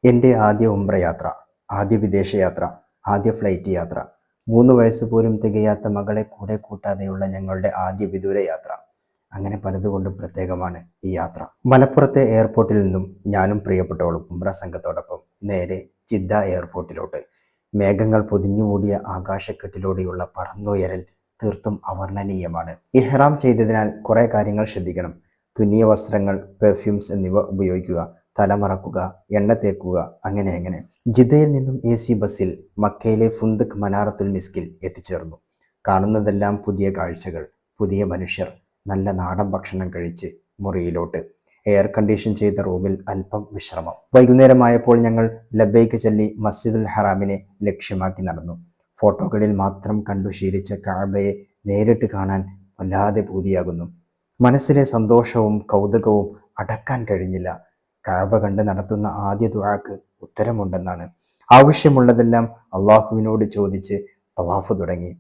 എൻ്റെ ആദ്യ ഉംറ യാത്ര, ആദ്യ വിദേശയാത്ര, ആദ്യ ഫ്ലൈറ്റ് യാത്ര, 3 വയസ്സ് പോലും തികയാത്ത മകളെ കൂടെ കൂട്ടാതെയുള്ള ഞങ്ങളുടെ ആദ്യ വിദൂര യാത്ര. അങ്ങനെ പലതുകൊണ്ടും പ്രത്യേകമാണ് ഈ യാത്ര. മലപ്പുറത്തെ എയർപോർട്ടിൽ നിന്നും ഞാനും പ്രിയപ്പെട്ടവളും ഉംറ സംഘത്തോടൊപ്പം നേരെ ജിദ്ദ എയർപോർട്ടിലോട്ട്. മേഘങ്ങൾ പൊതിഞ്ഞുമൂടിയ ആകാശക്കെട്ടിലൂടെയുള്ള പറന്നുയരൽ തീർത്തും അവർണ്ണനീയമാണ്. ഇഹ്റാം ചെയ്തതിനാൽ കുറേ കാര്യങ്ങൾ ശ്രദ്ധിക്കണം. തുന്നിയ വസ്ത്രങ്ങൾ, പെർഫ്യൂംസ് എന്നിവ ഉപയോഗിക്കുക. തലമറക്കുക, എണ്ണ തേക്കുക, അങ്ങനെ. ജിദ്ദയിൽ നിന്നും AC ബസ്സിൽ മക്കയിലെ ഫുന്ദഖ് മനാറത്തുൽ മിസ്കിൽ എത്തിച്ചേർന്നു. കാണുന്നതെല്ലാം പുതിയ കാഴ്ചകൾ, പുതിയ മനുഷ്യർ. നല്ല നാടൻ ഭക്ഷണം കഴിച്ച് മുറിയിലോട്ട്. എയർ കണ്ടീഷൻ ചെയ്ത റൂമിൽ അല്പം വിശ്രമം. വൈകുന്നേരമായപ്പോൾ ഞങ്ങൾ ലബ്ബൈക്ക് ചൊല്ലി മസ്ജിദുൽ ഹറാമിനെ ലക്ഷ്യമാക്കി നടന്നു. ഫോട്ടോകളിൽ മാത്രം കണ്ടു ശീലിച്ച കഅബയെ നേരിട്ട് കാണാൻ വല്ലാതെ പൂതിയാകുന്നു. മനസ്സിലെ സന്തോഷവും കൗതുകവും അടക്കാൻ കഴിഞ്ഞില്ല. കഅബ കണ്ട് നടത്തുന്ന ആദ്യ ദുആക്ക് ഉത്തരമുണ്ടെന്നാണ്. ആവശ്യമുള്ളതെല്ലാം അള്ളാഹുവിനോട് ചോദിച്ച് തവാഫ് തുടങ്ങി.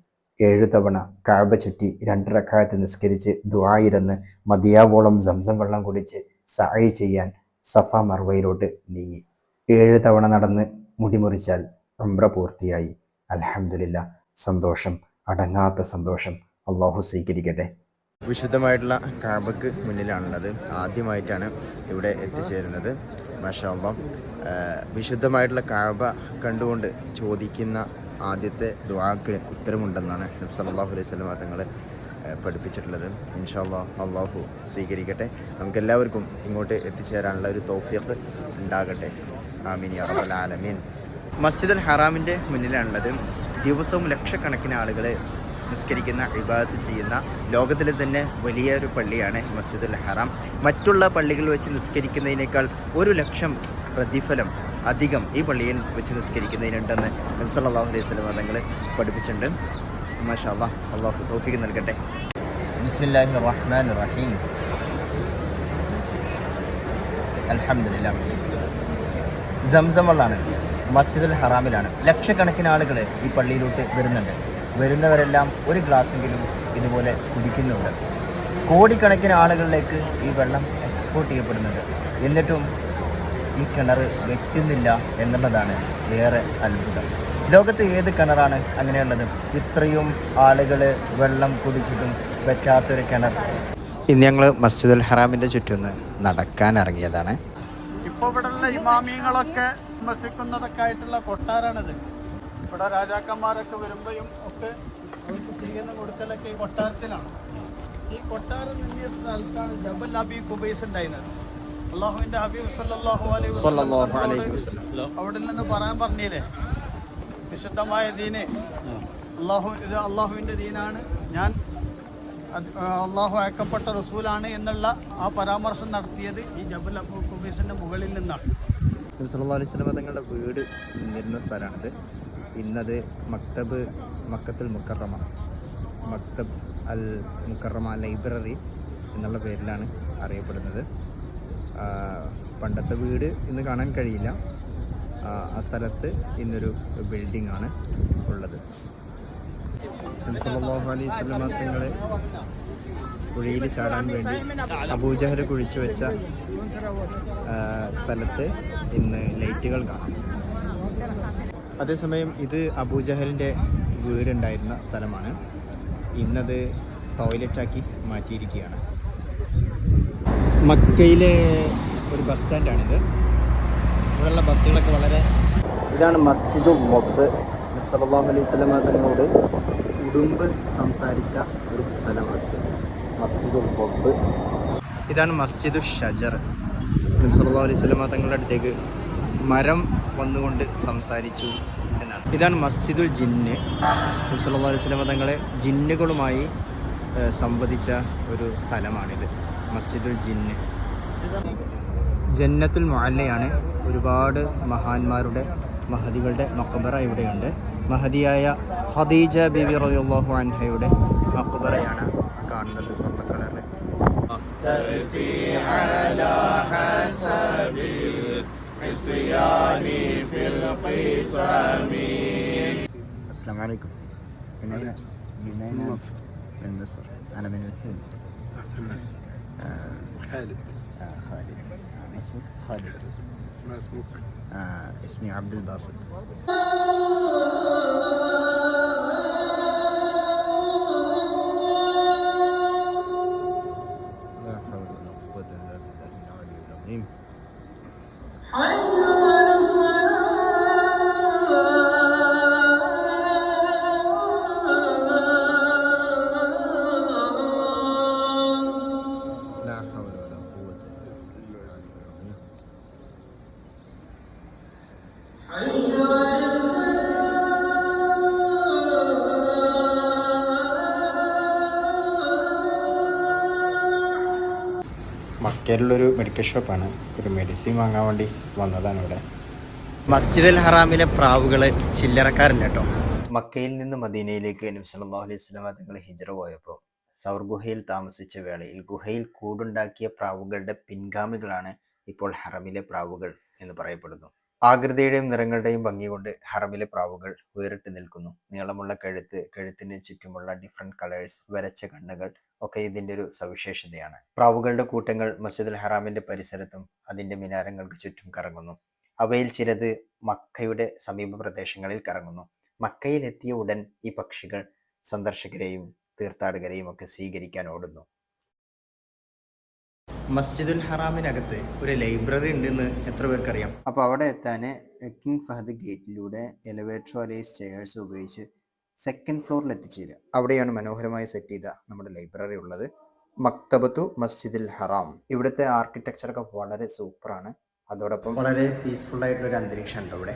7 തവണ കഅബ ചുറ്റി 2 റക്അത്ത് നിസ്കരിച്ച് ദുആയിരുന്ന് മതിയാവോളം സംസം വെള്ളം കുടിച്ച് സഅയ് ചെയ്യാൻ സഫ മർവയിലോട്ട് നീങ്ങി. 7 തവണ നടന്ന് മുടിമുറിച്ചാൽ ഉംറ പൂർത്തിയായി. അൽഹംദുലില്ലാ. സന്തോഷം, അടങ്ങാത്ത സന്തോഷം. അള്ളാഹു സ്വീകരിക്കട്ടെ. വിശുദ്ധമായിട്ടുള്ള കഅബക്ക് മുന്നിലാണുള്ളത്. ആദ്യമായിട്ടാണ് ഇവിടെ എത്തിച്ചേരുന്നത്. മാഷാ അല്ലാഹ്. വിശുദ്ധമായിട്ടുള്ള കഅബ കണ്ടുകൊണ്ട് ചോദിക്കുന്ന ആദ്യത്തെ ദുആക്ക് ഉത്തരമുണ്ടെന്നാണ് നബി സല്ലല്ലാഹു അലൈഹി വസല്ലം തങ്ങൾ പഠിപ്പിച്ചിട്ടുള്ളത്. ഇൻഷാ അല്ലാഹ് അള്ളാഹു സ്വീകരിക്കട്ടെ. നമുക്കെല്ലാവർക്കും ഇങ്ങോട്ട് എത്തിച്ചേരാനുള്ള ഒരു തൗഫീഖ് ഉണ്ടാകട്ടെ. ആമീൻ യാ റബ്ബൽ ആലമീൻ. മസ്ജിദുൽ ഹറാമിൻ്റെ മുന്നിലാണുള്ളത്. ദിവസവും ലക്ഷക്കണക്കിന് ആളുകൾ നിസ്കരിക്കുന്ന, ഇബാദത്ത് ചെയ്യുന്ന ലോകത്തിലെ തന്നെ വലിയൊരു പള്ളിയാണ് മസ്ജിദുൽ ഹറാം. മറ്റുള്ള പള്ളികൾ വെച്ച് നിസ്കരിക്കുന്നതിനേക്കാൾ 1,00,000 പ്രതിഫലം അധികം ഈ പള്ളിയിൽ വെച്ച് നിസ്കരിക്കുന്നതിനുണ്ടെന്ന് നബി സല്ലല്ലാഹു അലൈഹി വസല്ലം തങ്ങൾ പഠിപ്പിച്ചിട്ടുണ്ട്. മാഷാ അല്ലാഹ്. അല്ലാഹു തൗഫീഖ് നൽകട്ടെ. ബിസ്മില്ലാഹിർ റഹ്മാനിർ റഹീം. അൽഹംദുലില്ലാഹ്. സംസം വെള്ളമാണ് മസ്ജിദുൽ ഹറാമിലാണ്. ലക്ഷക്കണക്കിന് ആളുകൾ ഈ പള്ളിയിലോട്ട് വരുന്നുണ്ട്. വരുന്നവരെല്ലാം ഒരു ഗ്ലാസ്സെങ്കിലും ഇതുപോലെ കുടിക്കുന്നുണ്ട്. കോടിക്കണക്കിന് ആളുകളിലേക്ക് ഈ വെള്ളം എക്സ്പോർട്ട് ചെയ്യപ്പെടുന്നുണ്ട്. എന്നിട്ടും ഈ കിണർ വറ്റുന്നില്ല എന്നുള്ളതാണ് ഏറെ അത്ഭുതം. ലോകത്ത് ഏത് കിണറാണ് അങ്ങനെയുള്ളത്? ഇത്രയും ആളുകൾ വെള്ളം കുടിച്ചിട്ടും വറ്റാത്തൊരു കിണർ. ഇന്ന് ഞങ്ങൾ മസ്ജിദുൽ ഹറാമിൻ്റെ ചുറ്റും നടക്കാൻ ഇറങ്ങിയതാണ്. ഇപ്പോൾ ഇവിടെയുള്ള ഇമാമിയങ്ങളൊക്കെ വിമർശിക്കുന്നതൊക്കെ ആയിട്ടുള്ള കൊട്ടാരാണിത്. ഇവിടെ രാജാക്കന്മാരൊക്കെ വരുമ്പോഴും ഒക്കെ അവർക്ക് സ്വീകരണം കൊടുക്കലൊക്കെ ഈ കൊട്ടാരത്തിലാണ്. ഈ കൊട്ടാരം നിന്നിയ സ്ഥലത്താണ് ജബൽ അബി ഖുബൈസ് ഉണ്ടായിരുന്നത്. അള്ളാഹുവിൻ്റെ ഹബീബ് സല്ലല്ലാഹു അലൈഹി വസല്ലം അവിടെ നിന്ന് പറഞ്ഞില്ലേ, വിശുദ്ധമായ ദീന് ഇത് അള്ളാഹുവിൻ്റെ ദീനാണ്, ഞാൻ അള്ളാഹു അയക്കപ്പെട്ട റസൂലാണ് എന്നുള്ള ആ പരാമർശം നടത്തിയത് ഈ ജബൽ അബി ഖുബൈസിൻ്റെ മുകളിൽ നിന്നാണ്. നബി സല്ലല്ലാഹു അലൈഹി വസല്ലം തങ്ങളുടെ വീട് നിന്നിരുന്ന സ്ഥലമാണിത്. ഇന്നത് മക്കത്തുൽ മുക്കറമ, മക്തബ് അൽ മുക്കറമ ലൈബ്രറി എന്നുള്ള പേരിലാണ് അറിയപ്പെടുന്നത്. പണ്ടത്തെ വീട് ഇന്ന് കാണാൻ കഴിയില്ല. ആ സ്ഥലത്ത് ഇന്നൊരു ബിൽഡിംഗ് ആണ് ഉള്ളത്. നബി സല്ലല്ലാഹു അലൈഹി വസല്ലം തങ്ങളെ കുഴിയിൽ ചാടാൻ വേണ്ടി അബൂജഹൽ കുഴിച്ചു വെച്ച സ്ഥലത്ത് ഇന്ന് ലൈറ്റുകൾ കാണാം. അതേസമയം ഇത് അബൂജഹലിൻ്റെ വീടുണ്ടായിരുന്ന സ്ഥലമാണ്. ഇന്നത് ടോയ്ലറ്റാക്കി മാറ്റിയിരിക്കുകയാണ്. മക്കയിലെ ഒരു ബസ് സ്റ്റാൻഡാണിത്. ഇവിടെയുള്ള ബസ്സുകളൊക്കെ വളരെ ഇതാണ് മസ്ജിദുൽ വബ്ബ്. നബി സല്ലല്ലാഹു അലൈഹി വസല്ലം തങ്ങളോട് ഉടുമ്പ് സംസാരിച്ച ഒരു സ്ഥലമാണിത്, മസ്ജിദുൽ വബ്ബ്. ഇതാണ് മസ്ജിദുൽ ഷജർ. നബി സല്ലല്ലാഹു അലൈഹി വസല്ലം തങ്ങളുടെ അടുത്തേക്ക് മരം വന്നുകൊണ്ട് സംസാരിച്ചു എന്നാണ്. ഇതാണ് മസ്ജിദുൽ ജിന്ന്. നബി സല്ലല്ലാഹു അലൈഹി വസല്ലം തങ്ങളെ ജിന്നുകളുമായി സംവദിച്ച ഒരു സ്ഥലമാണിത്, മസ്ജിദുൽ ജിന്ന്. ജന്നത്തുൽ മുഅല്ലയാണ്. ഒരുപാട് മഹാന്മാരുടെ മഹദികളുടെ മഖബറ ഇവിടെയുണ്ട്. മഹദിയായ ഖദീജ ബീവി റളിയല്ലാഹു അൻഹയുടെ മഖബറയാണ് കാണുന്നത് സ്വർണ്ണ കളറിൽ. السلام عليكم. من أين؟ من مصر. من مصر. أنا من الهند. أحسن ناس. خالد. خالد. اسمك خالد. ما اسمك؟ اسمي عبد الباسط. لا حول ولا قوة إلا بالله العلي العظيم. لا حول ولا قوة إلا بالله العلي العظيم. മക്കയിലുള്ളൊരു മെഡിക്കൽ ഷോപ്പാണ്. ഒരു മെഡിസിൻ വാങ്ങാൻ വേണ്ടി വന്നതാണ് ഇവിടെ. മസ്ജിദുൽ ഹറാമിലെ പ്രാവുകൾ ചില്ലറക്കാരല്ല കേട്ടോ. മക്കയിൽ നിന്ന് മദീനയിലേക്ക് നബി സല്ലല്ലാഹു അലൈഹി വസല്ലം തങ്ങൾ ഹിജ്റ പോയപ്പോൾ സൗർ ഗുഹയിൽ താമസിച്ച വേളയിൽ ഗുഹയിൽ കൂടുണ്ടാക്കിയ പ്രാവുകളുടെ പിൻഗാമികളാണ് ഇപ്പോൾ ഹറമിലെ പ്രാവുകൾ എന്ന് പറയപ്പെടുന്നു. ആകൃതിയുടെയും നിറങ്ങളുടെയും ഭംഗി കൊണ്ട് ഹറമിലെ പ്രാവുകൾ വേറിട്ട് നിൽക്കുന്നു. നീളമുള്ള കഴുത്ത്, കഴുത്തിന് ചുറ്റുമുള്ള ഡിഫറെന്റ് കളേഴ്സ്, വരച്ച കണ്ണുകൾ ഒക്കെ ഇതിന്റെ ഒരു സവിശേഷതയാണ്. പ്രാവുകളുടെ കൂട്ടങ്ങൾ മസ്ജിദുൽ ഹറാമിന്റെ പരിസരത്തും അതിന്റെ മിനാരങ്ങൾക്ക് ചുറ്റും കറങ്ങുന്നു. അവയിൽ ചിലത് മക്കയുടെ സമീപ പ്രദേശങ്ങളിൽ കറങ്ങുന്നു. മക്കയിൽ എത്തിയ ഉടൻ ഈ പക്ഷികൾ സന്ദർശകരെയും തീർത്ഥാടകരെയും ഒക്കെ സ്വീകരിക്കാൻ ഓടുന്നു. മസ്ജിദുൽ ഹറാമിനകത്ത് ഒരു ലൈബ്രറി ഉണ്ടെന്ന് എത്ര പേർക്കറിയാം? അപ്പോൾ അവിടെ എത്താൻ കിങ് ഫഹദ് ഗേറ്റിലൂടെ എലിവേറ്റർ അല്ലെങ്കിൽ സ്റ്റെയർസ് ഉപയോഗിച്ച് സെക്കൻഡ് ഫ്ലോറിൽ എത്തിച്ചേരുക. അവിടെയാണ് മനോഹരമായി സെറ്റ് ചെയ്ത നമ്മുടെ ലൈബ്രറി ഉള്ളത്. മക്തബത്തു മസ്ജിദുൽ ഹറാം. ഇവിടുത്തെ ആർക്കിടെക്ചറൊക്കെ വളരെ സൂപ്പറാണ്. അതോടൊപ്പം വളരെ പീസ്ഫുൾ ആയിട്ടുള്ള ഒരു അന്തരീക്ഷം ഉണ്ട് ഇവിടെ.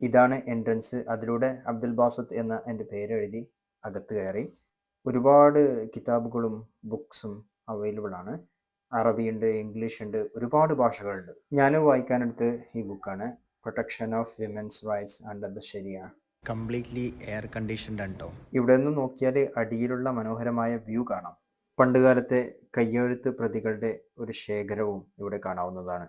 ഇതാണ് എൻട്രൻസ്. അതിലൂടെ അബ്ദുൽ ബാസത്ത് എന്ന എൻ്റെ പേരെഴുതി അകത്ത് കയറി. ഒരുപാട് കിതാബുകളും ബുക്സും അവൈലബിൾ ആണ്. അറബി ഉണ്ട്, ഇംഗ്ലീഷ് ഉണ്ട്, ഒരുപാട് ഭാഷകളുണ്ട്. ഞാൻ വായിക്കാനെടുത്ത് ഈ ബുക്കാണ് protection of women's rights under the ശരിയ. കംപ്ലീറ്റ്ലി എയർ കണ്ടീഷൻഡ് ആണ് കേട്ടോ. ഇവിടെ നിന്ന് നോക്കിയാൽ അടിയിലുള്ള മനോഹരമായ വ്യൂ കാണാം. പണ്ടുകാലത്തെ കയ്യെഴുത്ത് പ്രതികളുടെ ഒരു ശേഖരവും ഇവിടെ കാണാവുന്നതാണ്.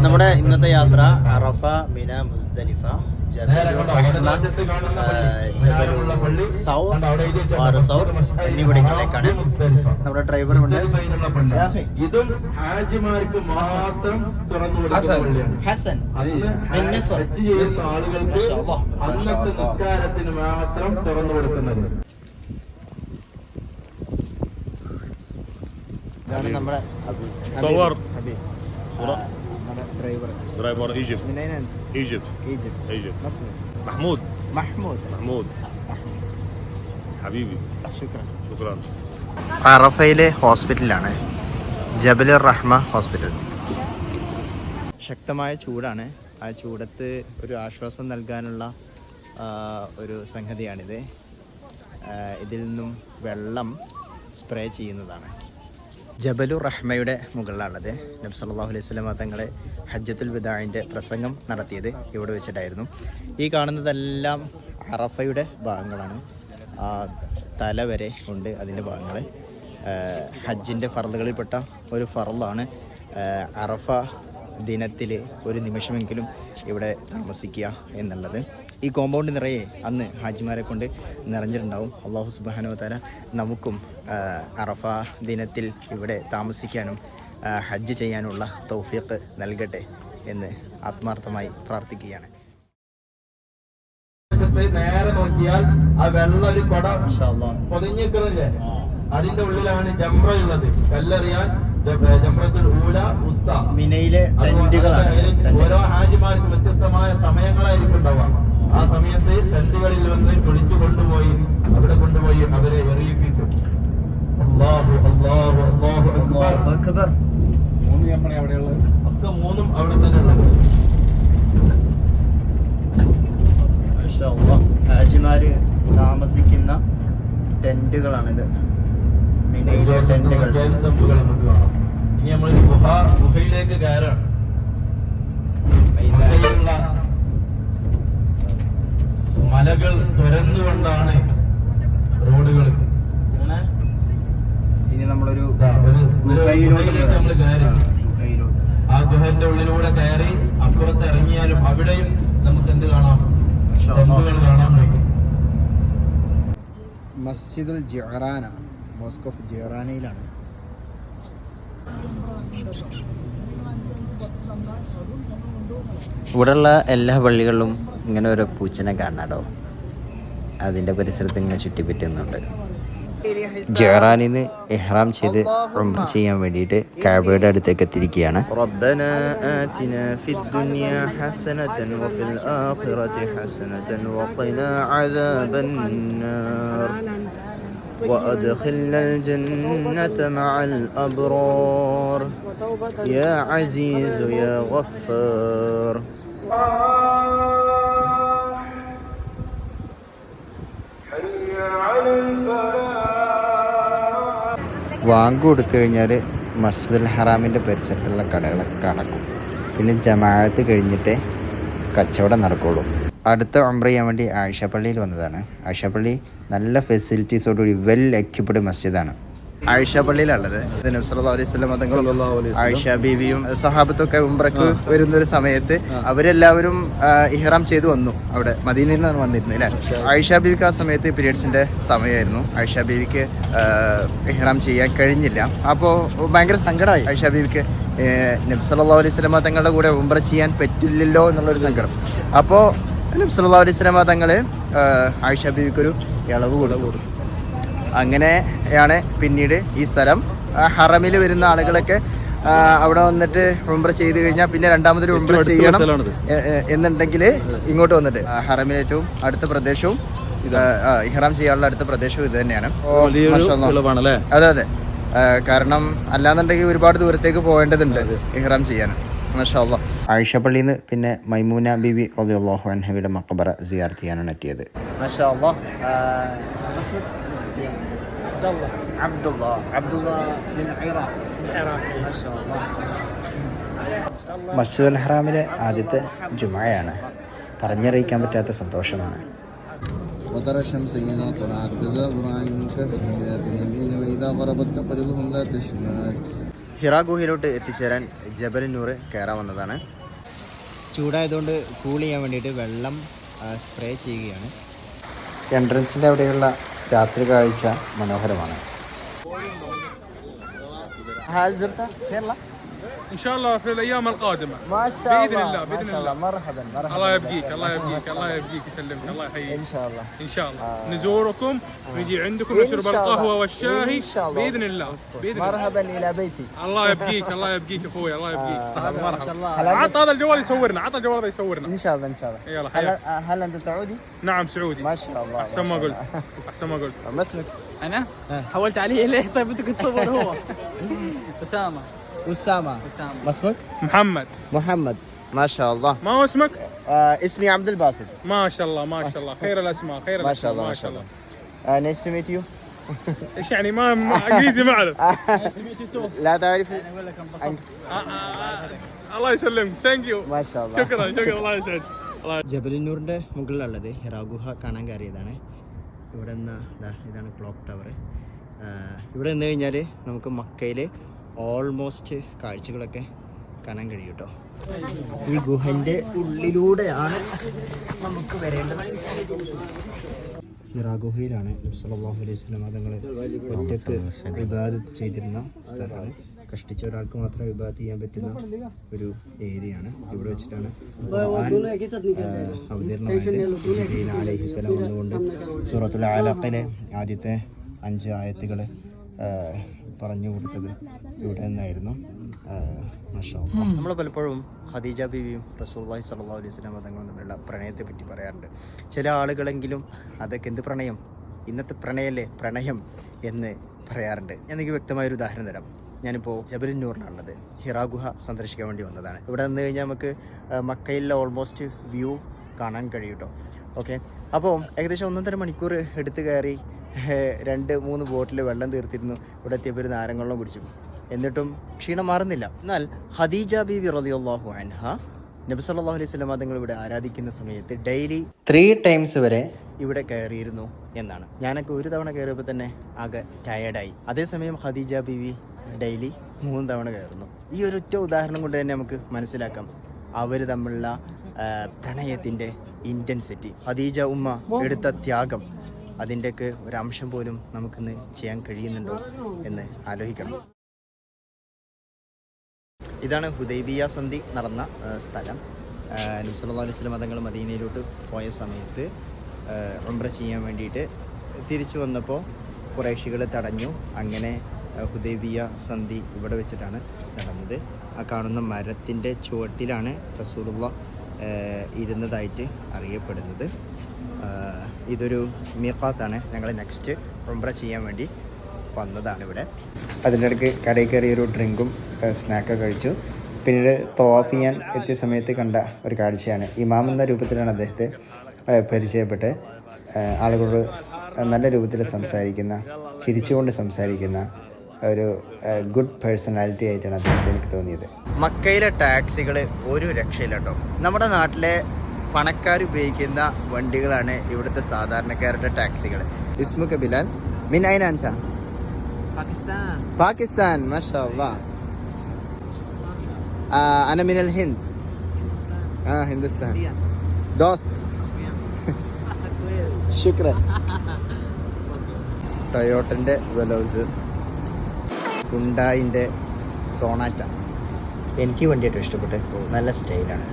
നമ്മുടെ ഇന്നത്തെ യാത്ര അറഫ, മിന, മുസ്ദലിഫ, എന്നിവിടങ്ങളിലേക്കാണ്. നമ്മുടെ ഡ്രൈവറുണ്ട്. ഇതും ഹാജിമാർക്ക് മാത്രം തുറന്നു ഹസൻ ചെയ്യുന്ന ആളുകൾക്ക് അന്നത്തെ നിസ്കാരത്തിന് മാത്രം തുറന്നു കൊടുക്കുന്നത്. ഇതാണ് നമ്മുടെ درايفر ايجيبت. منين انت؟ ايجيبت. ايجيبت. ما اسمك؟ محمود. محمود. حبيبي. شكرا. അറഫയിലെ ഹോസ്പിറ്റലാണ് ജബലുർ റഹ്മ ഹോസ്പിറ്റൽ. ശക്തമായ ചൂടാണ്. ആ ചൂടത്ത് ഒരു ആശ്വാസം നൽകാനുള്ള ഒരു സംഗതിയാണിത്. ഇതിൽ നിന്നും വെള്ളം സ്പ്രേ ചെയ്യുന്നതാണ്. ജബലുർ റഹ്മയുടെ മുകളിലാണത്. നബി സല്ലല്ലാഹു അലൈഹി വസല്ലം തങ്ങളെ ഹജ്ജത്തുൽ വിദാഇൻ്റെ പ്രസംഗം നടത്തിയത് ഇവിടെ വെച്ചിട്ടായിരുന്നു. ഈ കാണുന്നതെല്ലാം അറഫയുടെ ഭാഗങ്ങളാണ്. തല വരെ ഉണ്ട് അതിൻ്റെ ഭാഗങ്ങൾ. ഹജ്ജിൻ്റെ ഫർളുകളിൽപ്പെട്ട ഒരു ഫർളാണ് അറഫ ദിനത്തിൽ ഒരു നിമിഷമെങ്കിലും ഇവിടെ താമസിക്കുക എന്നുള്ളത്. ഈ കോമ്പൗണ്ട് നിറയെ അന്ന് ഹാജിമാരെ കൊണ്ട് നിറഞ്ഞിട്ടുണ്ടാവും. അല്ലാഹു സുബ്ഹാനഹു വ തആല നമുക്കും അറഫ ദിനത്തിൽ ഇവിടെ താമസിക്കാനും ഹജ്ജ് ചെയ്യാനുള്ള തൗഫീഖ് നൽകട്ടെ എന്ന് ആത്മാർത്ഥമായി പ്രാർത്ഥിക്കുകയാണ്. നേരെ നോക്കിയാൽ ആ വെള്ളം ഒരു കൊട പൊതിഞ്ഞിരിക്കണില്ലേ, അതിന്റെ ഉള്ളിലാണ് ജംറ ഉള്ളത്. കല്ലെറിയാൻ ജംറത്തുൽ ഊല, ഉസ്ത. മിനയിലെ ടെന്റുകളാണ്. ഓരോ ഹാജിമാർക്കും വ്യത്യസ്തമായ സമയങ്ങളായിരിക്കും ഉണ്ടാവുക. ആ സമയത്ത് ടെന്റുകളിൽ വന്ന് വിളിച്ചു കൊണ്ടുപോയി അവിടെ കൊണ്ടുപോയി അവരെ എറിയിപ്പിക്കും. അല്ലാഹു അല്ലാഹു അല്ലാഹു അക്ബർ. മൂന്ന് ജംറ അവിടെയുള്ളത്. ഒക്കെ മൂന്നും അവിടെ തന്നെ ഉള്ളത്. ഹാജിമാര് താമസിക്കുന്ന ടെന്റുകളാണിത്. മിനയിലെ ടെന്റുകൾ. ഇനി നമ്മൾ ഗുഹയിലേക്ക് കയറാണ്. മലകൾ തുരന്നുകൊണ്ടാണ് റോഡുകൾ. ഇനി നമ്മളൊരു ഗുഹയിലേക്ക് നമ്മൾ കയറി. ആ ഗുഹന്റെ ഉള്ളിലൂടെ കയറി അപ്പുറത്ത് ഇറങ്ങിയാലും അവിടെയും നമുക്ക് എന്ത് കാണാം? കാണാൻ കഴിയും. മസ്ജിദുൽ ജിറാന, മോസ്ക് ഓഫ് ജിറാനയിലാണ്. ഇവിടെയുള്ള എല്ലാ പള്ളികളിലും ഇങ്ങനെ ഓരോ പൂച്ചനെ കാണാടോ. അതിൻ്റെ പരിസരത്ത് ഇങ്ങനെ ചുറ്റിപ്പറ്റുന്നുണ്ട്. ജഹ്റാനിന്ന് ഇഹ്റാം ചെയ്ത് ഉംറ ചെയ്യാൻ വേണ്ടിയിട്ട് കഅബയുടെ അടുത്തേക്ക് എത്തിയിരിക്കുകയാണ്. റബ്ബനാ ആതിനാ ഫിദ്ദുനിയാ ഹസനതൻ വഫിൽ ആഖിറതി ഹസനതൻ വഖിനാ അദാബന്നാർ وأدخلنا الجنة مع الأبرار يا عزيز يا غفار. വാങ്ക് കൊടുത്തു കഴിഞ്ഞാൽ മസ്ജിദുൽ ഹറാമിൻ്റെ പരിസരത്തുള്ള കടകളൊക്കെ അടക്കും. പിന്നെ ജമാഅത്ത് കഴിഞ്ഞിട്ടേ കച്ചവടം നടക്കുള്ളൂ. അടുത്ത ഉംറ ചെയ്യാൻ വേണ്ടി ആയിഷ പള്ളിയിൽ വന്നതാണ്. ആയിഷ പള്ളി നല്ല ഫെസിലിറ്റീസോടുകൂടി വെൽ എക്യുപ്ഡ് മസ്ജിദാണ്. ആയിഷ പള്ളിയിലുള്ളത് നബി സല്ലല്ലാഹു അലൈഹി വസല്ലം തങ്ങളും ആയിഷ ബീവിയും സഹാബത്തൊക്കെ ഉംറക്ക് വരുന്ന ഒരു സമയത്ത് അവരെല്ലാവരും ഇഹ്റാം ചെയ്ത് വന്നു. അവിടെ മദീനയിൽ നിന്നാണ് വന്നിരുന്നത് അല്ലേ. ആയിഷ ബീവിക്ക് ആ സമയത്ത് പീരിയഡ്സിന്റെ സമയമായിരുന്നു. ആയിഷ ബീവിക്ക് ഇഹ്റാം ചെയ്യാൻ കഴിഞ്ഞില്ല. അപ്പോൾ ഭയങ്കര സങ്കടമായി ആയിഷ ബീവിക്ക്. നബി സല്ലല്ലാഹു അലൈഹി വസല്ലം തങ്ങളുടെ കൂടെ ഉംറ ചെയ്യാൻ പറ്റില്ലല്ലോ എന്നുള്ളൊരു സങ്കടം. അപ്പോൾ നബി സല്ലല്ലാഹു അലൈഹി വസല്ലം തങ്ങൾ ആയിഷ ബീവിക്കൊരു ഇളവ് കൊടുത്തു. അങ്ങനെയാണ് പിന്നീട് ഈ സ്ഥലം ഹറമിൽ വരുന്ന ആളുകളൊക്കെ അവിടെ വന്നിട്ട് ഉംറ ചെയ്ത് കഴിഞ്ഞാൽ പിന്നെ രണ്ടാമതൊരു ഉംറ ചെയ്യണം എന്നുണ്ടെങ്കിൽ ഇങ്ങോട്ട് വന്നിട്ട് ഹറമിൽ ഏറ്റവും അടുത്ത പ്രദേശവും ഇഹ്റാം ചെയ്യാനുള്ള അടുത്ത പ്രദേശവും ഇത് തന്നെയാണ്. അതെ അതെ, കാരണം അല്ലാന്നുണ്ടെങ്കിൽ ഒരുപാട് ദൂരത്തേക്ക് പോകേണ്ടതുണ്ട് ഇഹ്റാം ചെയ്യാൻ. മാഷാ അല്ലാഹ്. ആയിഷ പള്ളിയിൽ നിന്ന് പിന്നെ മൈമൂന ബീബി റളിയല്ലാഹു അൻഹയുടെ മഖബറ സിയാറത്ത് ചെയ്യാനാണ് എത്തിയത്. മാഷാ അല്ലാഹ്. മസ്ജിദുൽ ഹറാമിലെ ആദ്യത്തെ ജുമഅയാണ്. പറഞ്ഞറിയിക്കാൻ പറ്റാത്ത സന്തോഷമാണ്. ഹിറാ ഗുഹയിലോട്ട് എത്തിച്ചേരാൻ ജബൽ നൂർ കയറാൻ വന്നതാണ്. ചൂടായതുകൊണ്ട് കൂൾ ചെയ്യാൻ വേണ്ടിയിട്ട് വെള്ളം സ്പ്രേ ചെയ്യുകയാണ്. എൻട്രൻസിൻ്റെ അവിടെയുള്ള രാത്രി കാഴ്ച മനോഹരമാണ്. ان شاء الله في الايام القادمه ما شاء الله باذن الله باذن الله. مرحبا مرحبا. الله يبقيك الله يبقيك الله يبقيك يسلمك الله يحييك. ان شاء الله ان شاء الله نزوركم ونجي عندكم نشرب القهوه والشاي باذن الله باذن الله. مرحبا الى بيتي. الله يبقيك الله يبقيك اخوي الله يبقيك. مرحبا. عط هذا الجوال يصورنا عط الجوال هذا يصورنا. ان شاء الله ان شاء الله. يلا حياك. هل انت سعودي؟ نعم سعودي. ما شاء الله. احسن ما قلت احسن ما قلت. ما اسمك؟ انا حولت عليه ليه؟ طيب بدك تصور هو. اسامه اسامه. ما اسمك؟ محمد. محمد. ما شاء الله. ما هو اسمك؟ اسمي عبد الباسط. ما شاء الله ما شاء الله خير الاسماء خير ما شاء الاسماء الله ما ما شاء شاء الله. الله. نايس تو ميت يو. ايش يعني ما انجليزي ما اعرف. لا تعرف. الله يسلمك ثانك يو. ما شاء الله. شكرا شكرا الله يسعدك. ജബലിന്നൂറിൻ്റെ മുകളിലുള്ളത് ഹിറാ ഗുഹ കാണാൻ കയറിയതാണ്. ഇവിടെ നിന്ന് ഇതാണ് ക്ലോക്ക് ടവർ. ഇവിടെ നിന്ന് കഴിഞ്ഞാൽ നമുക്ക് മക്കയിൽ ഓൾമോസ്റ്റ് കാഴ്ചകളൊക്കെ കാണാൻ കഴിയും കേട്ടോ. ഈ ഗുഹൻ്റെ ഉള്ളിലൂടെയാണ് നമുക്ക് വരേണ്ടത്. ഹിറാ ഗുഹയിലാണ് നബി സല്ലല്ലാഹു അലൈഹി വസല്ലം തങ്ങൾ ഒറ്റക്ക് ഇബാദത്ത് ചെയ്തിരുന്ന സ്ഥലമാണ്. കഷ്ടിച്ച ഒരാൾക്ക് മാത്രം ഇബാദത്ത് ചെയ്യാൻ പറ്റുന്ന ഒരു ഏരിയയാണ്. ഇവിടെ വെച്ചിട്ടാണ് ഖുർആൻ അവതരണമായത്. ജിബ്രീൽ അലൈഹിസ്സലാം വന്നുകൊണ്ട് സൂറത്തുൽ അലഖിലെ ആദ്യത്തെ 5 ആയത്തുകൾ പറഞ്ഞു കൊടുത്തത് ഇവിടെ നിന്നായിരുന്നു. മാഷാ അല്ലാഹ്. നമ്മൾ പലപ്പോഴും ഖദീജ ബീവിയും റസൂലുള്ളാഹി സ്വല്ലല്ലാഹു അലൈഹി വസല്ലം തങ്ങളും തമ്മിലുള്ള പ്രണയത്തെ പറ്റി പറയാറുണ്ട്. ചില ആളുകളെങ്കിലും അതൊക്കെ എന്ത് പ്രണയം, ഇന്നത്തെ പ്രണയല്ലേ പ്രണയം എന്ന് പറയാറുണ്ട്. എനിക്ക് വ്യക്തമായൊരു ഉദാഹരണം തരാം. ഞാനിപ്പോൾ ജബലുന്നൂറിലാണുള്ളത്. ഹിറാ ഗുഹ സന്ദർശിക്കാൻ വേണ്ടി വന്നതാണ്. ഇവിടെ നിന്ന് കഴിഞ്ഞാൽ നമുക്ക് മക്കയിലെ ഓൾമോസ്റ്റ് വ്യൂ കാണാൻ കഴിയും കേട്ടോ. ഓക്കെ, അപ്പോൾ ഏകദേശം 1.5 മണിക്കൂർ എടുത്ത് കയറി 2-3 ബോട്ടിൽ വെള്ളം തീർത്തിരുന്നു. ഇവിടെ എത്തിയപ്പോൾ ഒരു നാരങ്ങള്ളം കുടിച്ചു. എന്നിട്ടും ക്ഷീണം മാറുന്നില്ല. എന്നാൽ ഖദീജ ബീവി റളിയല്ലാഹു അൻഹ നബി സല്ലല്ലാഹു അലൈഹി വസല്ലം തങ്ങൾ ഇവിടെ ആരാധിക്കുന്ന സമയത്ത് ഡെയിലി 3 times വരെ ഇവിടെ കയറിയിരുന്നു എന്നാണ്. ഞാനൊക്കെ ഒരു തവണ കയറിയപ്പോൾ തന്നെ ആകെ ടയേർഡായി. അതേസമയം ഖദീജ ബീവി ഡെയിലി 3 തവണ കയറുന്നു. ഈ ഒരൊറ്റ ഉദാഹരണം കൊണ്ട് തന്നെ നമുക്ക് മനസ്സിലാക്കാം അവർ തമ്മിലുള്ള പ്രണയത്തിൻ്റെ ഇൻറ്റൻസിറ്റി. ഖദീജ ഉമ്മ എടുത്ത ത്യാഗം, അതിൻ്റെയൊക്കെ ഒരംശം പോലും നമുക്കിന്ന് ചെയ്യാൻ കഴിയുന്നുണ്ടോ എന്ന് ആലോചിക്കണം. ഇതാണ് ഹുദൈബിയ സന്ധി നടന്ന സ്ഥലം. നബി സല്ലല്ലാഹു അലൈഹി വസല്ലം തങ്ങൾ മദീനയിലോട്ട് പോയ സമയത്ത് ഉംറ ചെയ്യാൻ വേണ്ടിയിട്ട് തിരിച്ചു വന്നപ്പോൾ ഖുറൈശികൾ തടഞ്ഞു. അങ്ങനെ ഹുദൈബിയ സന്ധി ഇവിടെ വെച്ചിട്ടാണ് നടന്നത്. ആ കാണുന്ന മരത്തിൻ്റെ ചുവട്ടിലാണ് റസൂലുള്ളാഹ് ഇരുന്നതായിട്ട് അറിയപ്പെടുന്നത്. ഇതൊരു മീഖാത്താണ്. ഞങ്ങൾ നെക്സ്റ്റ് ഉംറ ചെയ്യാൻ വേണ്ടി വന്നതാണ് ഇവിടെ. അതിൻ്റെ ഇടയ്ക്ക് കടയിൽ കയറി ഒരു ഡ്രിങ്കും സ്നാക്കൊക്കെ കഴിച്ചു. പിന്നീട് തവാഫ് ചെയ്യാൻ എത്തിയ സമയത്ത് കണ്ട ഒരു കാഴ്ചയാണ്. ഇമാം എന്ന രൂപത്തിലാണ് അദ്ദേഹത്തെ പരിചയപ്പെട്ട് ആളുകളോട് നല്ല രൂപത്തിൽ സംസാരിക്കുന്ന, ചിരിച്ചുകൊണ്ട് സംസാരിക്കുന്ന ഒരു ഗുഡ് പേഴ്സണാലിറ്റി ആയിട്ടാണ് അദ്ദേഹത്തെ എനിക്ക് തോന്നിയത്. മക്കയിലെ ടാക്സികൾ ഒരു രക്ഷയില്ല കേട്ടോ. നമ്മുടെ നാട്ടിലെ പണക്കാർ ഉപയോഗിക്കുന്ന വണ്ടികളാണ് ഇവിടുത്തെ സാധാരണക്കാരുടെ ടാക്സികൾ. ഇസ്മുക ബിലാൽ മിൻ ഐന അൻത? പാകിസ്ഥാൻ. മാഷാ അല്ലാഹ്. അന മിനൽ ഹിന്ദ്. ഹിന്ദുസ്ഥാൻ. ദോസ്ത്. ശുക്രൻ. ടൊയോട്ടൻ്റെ വെലോസ്, ഹുണ്ടായിൻ്റെ സോണാറ്റ. എനിക്ക് വണ്ടിയായിട്ട് ഇഷ്ടപ്പെട്ട്, നല്ല സ്റ്റൈലാണ്.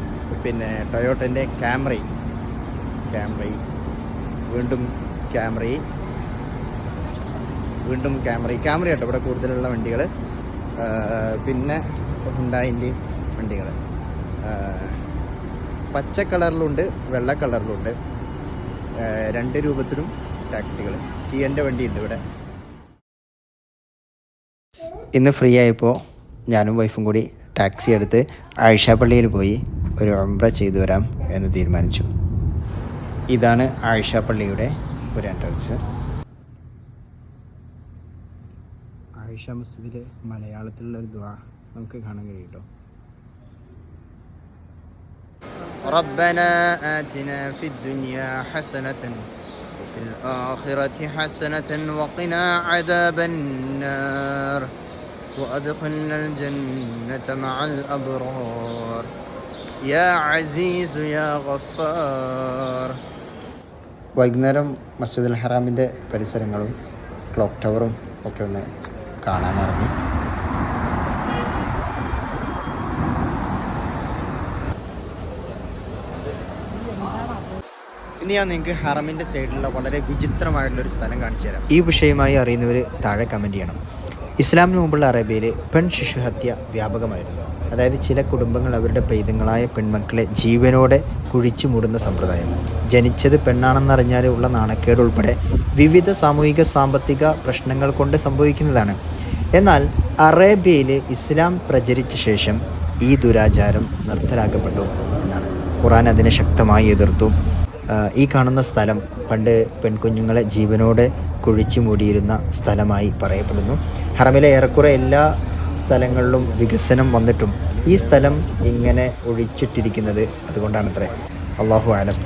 പിന്നെ ടൊയോട്ടൻ്റെ ക്യാമറി, വീണ്ടും ക്യാമറി ആട്ടോ ഇവിടെ കൂടുതലുള്ള വണ്ടികൾ. പിന്നെ ഹുണ്ടായിൻ്റെയും വണ്ടികൾ പച്ച കളറിലുണ്ട്, വെള്ള കളറിലുണ്ട്. രണ്ട് രൂപത്തിലും ടാക്സികൾ. കിയൻ്റെ വണ്ടിയുണ്ട് ഇവിടെ. ഇന്ന് ഫ്രീ ആയപ്പോൾ ഞാനും വൈഫും കൂടി ടാക്സി എടുത്ത് ആയിഷ പള്ളിയിൽ പോയി ഒരു ഉംറ ചെയ്തു വരാം എന്ന് തീരുമാനിച്ചു. ഇതാണ് ആയിഷ പള്ളിയുടെ ഒരു എൻട്രൻസ്. ആയിഷ മസ്ജിദിലെ മലയാളത്തിലുള്ള ഒരു ദുആ നമുക്ക് കാണാൻ കഴിയും കേട്ടോ. ربنا آتنا في الدنيا حسنة وفي الآخرة حسنة وقنا عذاب النار وأدخلنا الجنة مع الأبرار يا عزيز يا غفار. വൈകുന്നേരം മസ്ജിദുൽ ഹറാമിൻ്റെ പരിസരങ്ങളും ക്ലോക്ക് ടവറും ഒക്കെ ഒന്ന് കാണാനിറങ്ങി. ഇനി ഞാൻ നിങ്ങൾക്ക് ഹറമിൻ്റെ സൈഡിലുള്ള വളരെ വിചിത്രമായിട്ടുള്ളൊരു സ്ഥലം കാണിച്ചു തരാം. ഈ വിഷയമായി അറിയുന്നവർ താഴെ കമൻറ്റ് ചെയ്യണം. ഇസ്ലാമിന് മുമ്പുള്ള അറേബ്യയിൽ പെൺ ശിശുഹത്യ വ്യാപകമായിരുന്നു. അതായത് ചില കുടുംബങ്ങൾ അവരുടെ പൈതങ്ങളായ പെൺമക്കളെ ജീവനോടെ കുഴിച്ചു മൂടുന്ന സമ്പ്രദായം. ജനിച്ചത് പെണ്ണാണെന്നറിഞ്ഞാൽ ഉള്ള നാണക്കേട് ഉൾപ്പെടെ വിവിധ സാമൂഹിക സാമ്പത്തിക പ്രശ്നങ്ങൾ കൊണ്ട് സംഭവിക്കുന്നതാണ്. എന്നാൽ അറേബ്യയിൽ ഇസ്ലാം പ്രചരിച്ച ശേഷം ഈ ദുരാചാരം നിർത്തലാക്കപ്പെട്ടു എന്നാണ്. ഖുർആൻ അതിനെ ശക്തമായി എതിർത്തു. ഈ കാണുന്ന സ്ഥലം പണ്ട് പെൺകുഞ്ഞുങ്ങളെ ജീവനോടെ കുഴിച്ചു മൂടിയിരുന്ന സ്ഥലമായി പറയപ്പെടുന്നു. ഹറമിലെ ഏറെക്കുറെ എല്ലാ സ്ഥലങ്ങളിലും വികസനം വന്നിട്ടും ഈ സ്ഥലം ഇങ്ങനെ ഒഴിച്ചിട്ടിരിക്കുന്നത് അതുകൊണ്ടാണത്രേ. അല്ലാഹു അലം.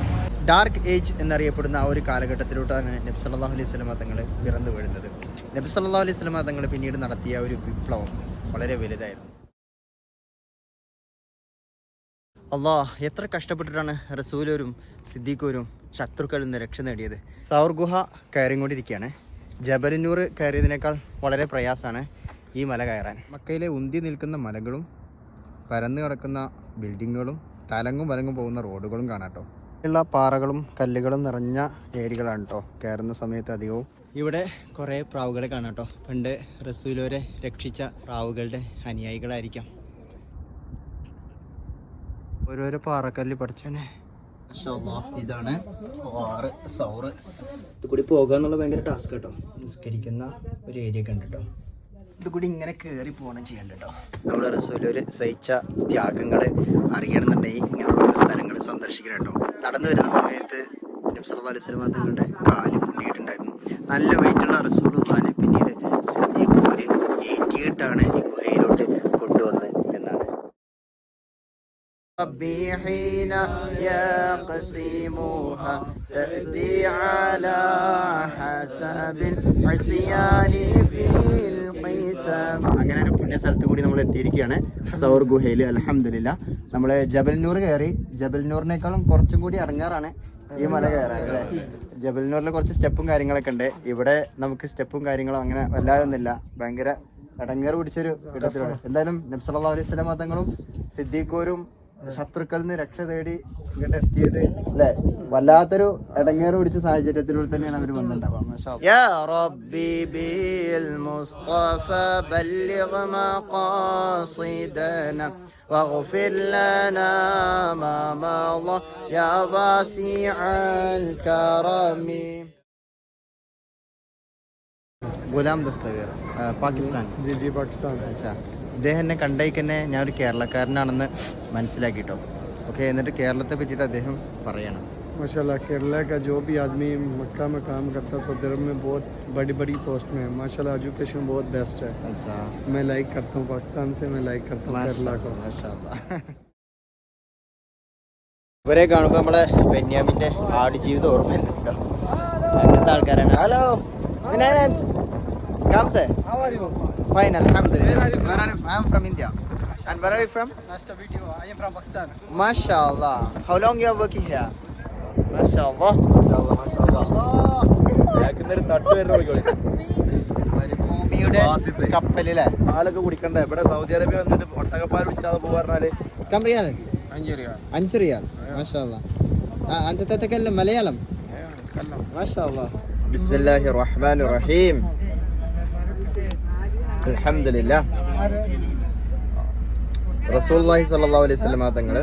ഡാർക്ക് ഏജ് എന്നറിയപ്പെടുന്ന ആ ഒരു കാലഘട്ടത്തിലോട്ടാണ് നബി സല്ലല്ലാഹു അലൈഹി വസല്ലം തങ്ങൾ പിറന്നു വീഴുന്നത്. നബി സല്ലല്ലാഹു അലൈഹി വസല്ലം തങ്ങൾ പിന്നീട് നടത്തിയ ഒരു വിപ്ലവം വളരെ വലുതായിരുന്നു. അല്ലാഹ്, എത്ര കഷ്ടപ്പെട്ടിട്ടാണ് റസൂലൂരും സിദ്ദീഖൂരും ശത്രുക്കളിൽ നിന്ന് രക്ഷ നേടിയത്. സൗർ ഗുഹ കയറിക്കൊണ്ടിരിക്കുകയാണ്. ജബലുന്നൂർ കയറിയതിനേക്കാൾ വളരെ പ്രയാസമാണ് ഈ മല കയറാൻ. മക്കയിലെ ഉന്തി നിൽക്കുന്ന മലകളും പരന്നു കിടക്കുന്ന ബിൽഡിങ്ങുകളും തലങ്ങും വലങ്ങും പോകുന്ന റോഡുകളും കാണാട്ടോ. ഉള്ള പാറകളും കല്ലുകളും നിറഞ്ഞ ഏരിയകളാണ് കേട്ടോ കയറുന്ന സമയത്ത് അധികവും. ഇവിടെ കുറേ പ്രാവുകളെ കാണാട്ടോ. പണ്ട് റസൂലൂരെ രക്ഷിച്ച പ്രാവുകളുടെ അനുയായികളായിരിക്കാം. ഓരോരോ പാറക്കല്ല് പഠിച്ചനെ. ഇതാണ് സൗറ്. ഇത് കൂടി പോകുക എന്നുള്ള ഭയങ്കര ടാസ്ക് കേട്ടോ. നിസ്കരിക്കുന്ന ഒരു ഏരിയ ഒക്കെ ഉണ്ട് കേട്ടോ. ഇത് കൂടി ഇങ്ങനെ കയറി പോകണം ചെയ്യണ്ട കേട്ടോ. നമ്മുടെ റസൂലൂര് സഹിച്ച ത്യാഗങ്ങൾ അറിയണമെന്നുണ്ടെങ്കിൽ ഇങ്ങനെയുള്ള സ്ഥലങ്ങൾ സന്ദർശിക്കണം കേട്ടോ. നടന്നു വരുന്ന സമയത്ത് നബി സല്ലല്ലാഹു അലൈഹി വസല്ലം തങ്ങളുടെ കാല് പൊട്ടിയിട്ടുണ്ടായിരുന്നു. നല്ല വെയിറ്റുള്ള റസൂലുള്ളാഹിനെ പിന്നീട് സിദ്ദീഖൂര് ഏറ്റിയിട്ടാണ് ഈ ഗുഹയിലോട്ട് കൊണ്ടുവന്നത് എന്നാണ്. ربي حين يقسمها تأتي على حسب العصيان في القسم. അങ്ങനെ ഒരു പുണ്യ സ്ഥലത്ത് കൂടി നമ്മൾ എത്തിയിരിക്കുകയാണ്, സൗർ ഗുഹയിൽ. അൽഹംദുലില്ലാ. നമ്മൾ ജബൽനൂർ കയറി. ജബൽനൂറിനേക്കാളും കുറച്ചും കൂടി ഇറങ്ങാറാണ് ഈ മല കയറാൻ അല്ലേ. ജബൽനൂറിൽ കുറച്ച് സ്റ്റെപ്പും കാര്യങ്ങളൊക്കെ ഉണ്ട്. ഇവിടെ നമുക്ക് സ്റ്റെപ്പും കാര്യങ്ങളും അങ്ങനെ വല്ലാതൊന്നുമില്ല. ഭയങ്കര ഇടങ്ങേറ് പിടിച്ചൊരു ഘട്ടത്തിലാണ്. എന്തായാലും നബി സല്ലല്ലാഹു അലൈഹി വസല്ലം തങ്ങളും സിദ്ദീഖോരും ശത്രുക്കളിൽ നിന്ന് രക്ഷ തേടി ഇങ്ങോട്ട് എത്തിയത് അല്ലെ വല്ലാത്തൊരു ഇടങ്ങേറ് പിടിച്ച സാഹചര്യത്തിലൂടെ തന്നെയാണ് അവർ വന്നിട്ടുണ്ടാവുക. മാഷാ അല്ലാഹ്. യാ റബ്ബി ബിൽ മുസ്തഫ ബല്ലിഗ് മഖാസിദന واغفر لنا ما مضى يا واسع الكرم. ഗുലാം ദസ്തഗീർ പാകിസ്ഥാൻ. പാകിസ്ഥാൻ. അച്ഛാ ഇദ്ദേഹം എന്നെ കണ്ടേക്കന്നെ ഞാൻ ഒരു കേരളക്കാരനാണെന്ന് മനസ്സിലാക്കിട്ടോ. ഓക്കെ, എന്നിട്ട് കേരളത്തെ പറ്റിയിട്ട് അദ്ദേഹം പറയണം. माशाल्लाह केरला का जो भी आदमी मक्का में काम करता है सऊदी अरब में बहुत बड़ी बड़ी पोस्ट में है. माशाल्लाह एजुकेशन बहुत बेस्ट है. अच्छा, मैं लाइक करता हूँ पाकिस्तान से, मैं लाइक करता हूँ केरला को. ഇവരെ കാണുമ്പോൾ നമ്മളെ ബെന്യാമിൻ്റെ ആടുജീവിതം ഓർമ്മ കേട്ടോ. അങ്ങനത്തെ ആൾക്കാരാണ്. ഹലോ ഫൈൻ അൽഹംദുലില്ലാഹ്. I am from India. And where are you from? Nice to meet you. I am from Pakistan. MashaAllah. How long you are working here? MashaAllah. മരുഭൂമിയുടെ കപ്പലിലെ പാലൊക്കെ കുടിക്കണ്ടേ? ഇവിടെ സൗദി അറേബ്യ വന്നിട്ട് ഒട്ടകപ്പാൽ കുടിച്ചാതെ പോകാറിനാല് كم ريال؟ 5 ريال. ما شاء الله. أنت تتكلم مليالم؟ ما شاء الله. بسم الله الرحمن الرحيم. الحمد لله. റസൂലുള്ളാഹി സ്വല്ലല്ലാഹു അലൈഹി വസല്ലം തങ്ങൾ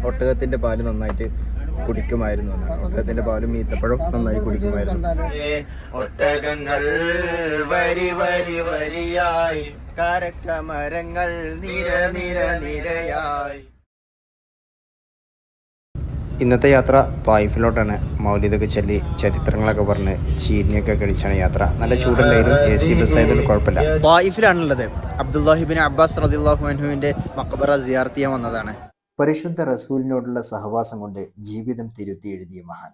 ഒട്ടകത്തിന്റെ പാല് നന്നായിട്ട് കുടിക്കുമായിരുന്നു എന്നാണ്. ഒട്ടകത്തിന്റെ പാലും ഈത്തപ്പഴം നന്നായി കുടിക്കുമായിരുന്നു. ഒട്ടകങ്ങൾ വരി വരി വരിയായി, കരക്കമരങ്ങൾ നിര നിര നിരയായി. ഇന്നത്തെ യാത്ര തായിഫിലോട്ടാണ്. മൗലിദൊക്കെ ചൊല്ലി ചരിത്രങ്ങളൊക്കെ പറഞ്ഞ് ചീനിയൊക്കെ കഴിച്ചാണ് യാത്ര. നല്ല ചൂടുണ്ടായിരുന്നു. AC ബസ് ആയതുകൊണ്ട് കുഴപ്പമില്ല. തായിഫിലാണുള്ളത്. അബ്ദുല്ലാഹിബിൻ അബ്ബാസ് റളിയല്ലാഹു അൻഹുവിൻ്റെ മഖബറ സിയാറത്ത് ചെയ്യാൻ വന്നതാണ്. പരിശുദ്ധ റസൂലിനോടുള്ള സഹവാസം കൊണ്ട് ജീവിതം തിരുത്തി എഴുതിയ മഹാൻ.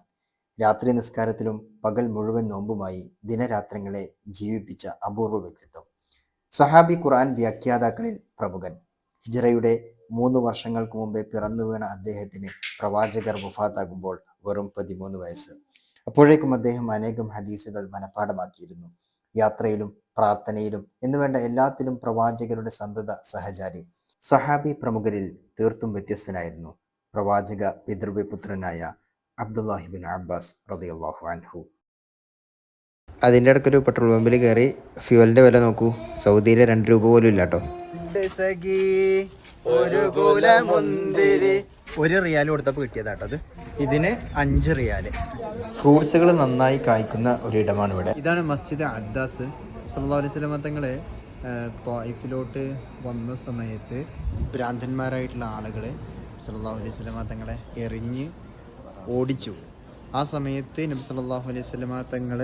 രാത്രി നിസ്കാരത്തിലും പകൽ മുഴുവൻ നോമ്പുമായി ദിനരാത്രങ്ങളെ ജീവിപ്പിച്ച അപൂർവ വ്യക്തിത്വം. സഹാബി ഖുർആൻ വ്യാഖ്യാതാക്കളിൽ പ്രമുഖൻ. ഹിജ്റയുടെ 3 വർഷങ്ങൾക്ക് മുമ്പേ പിറന്നു വീണ അദ്ദേഹത്തിന് പ്രവാചകർ വഫാത്താകുമ്പോൾ വെറും 13 വയസ്സ്. അപ്പോഴേക്കും അദ്ദേഹം അനേകം ഹദീസുകൾ മനഃപ്പാഠമാക്കിയിരുന്നു. യാത്രയിലും പ്രാർത്ഥനയിലും എന്നുവേണ്ട എല്ലാത്തിലും പ്രവാചകരുടെ സന്തത സഹചാരി. സഹാബി പ്രമുഖരിൽ തീർത്തും വ്യത്യസ്തനായിരുന്നു പ്രവാചക പിതൃവ്യപുത്രനായ അബ്ദുല്ലാഹിബിൻ അബ്ബാസ് റളിയല്ലാഹു അൻഹു. അതിൻ്റെ ഇടയ്ക്കൊരു പെട്രോൾ പമ്പിൽ കയറി ഫ്യൂവലിൻ്റെ വില നോക്കൂ. സൗദിയിലെ 2 രൂപ പോലും ഇല്ല കേട്ടോ. ഒരു കുലമുന്തിരി 1 റിയാൽ കൊടുത്തപ്പോൾ കിട്ടിയതാട്ടോ അത്. ഇതിന് 5 റിയാല്. ഫ്രൂട്ട്സുകൾ നന്നായി കായ്ക്കുന്ന ഒരിടമാണ് ഇവിടെ. ഇതാണ് മസ്ജിദ് അദ്ദാസ്. സല്ലല്ലാഹു അലൈഹി വസല്ലം തങ്ങളെ ത്വായിഫിലോട്ട് വന്ന സമയത്ത് ഭ്രാന്തന്മാരായിട്ടുള്ള ആളുകൾ സല്ലല്ലാഹു അലൈഹി വസല്ലം തങ്ങളെ എറിഞ്ഞ് ഓടിച്ചു. ആ സമയത്ത് നബി സല്ലല്ലാഹു അലൈഹി വസല്ലം തങ്ങൾ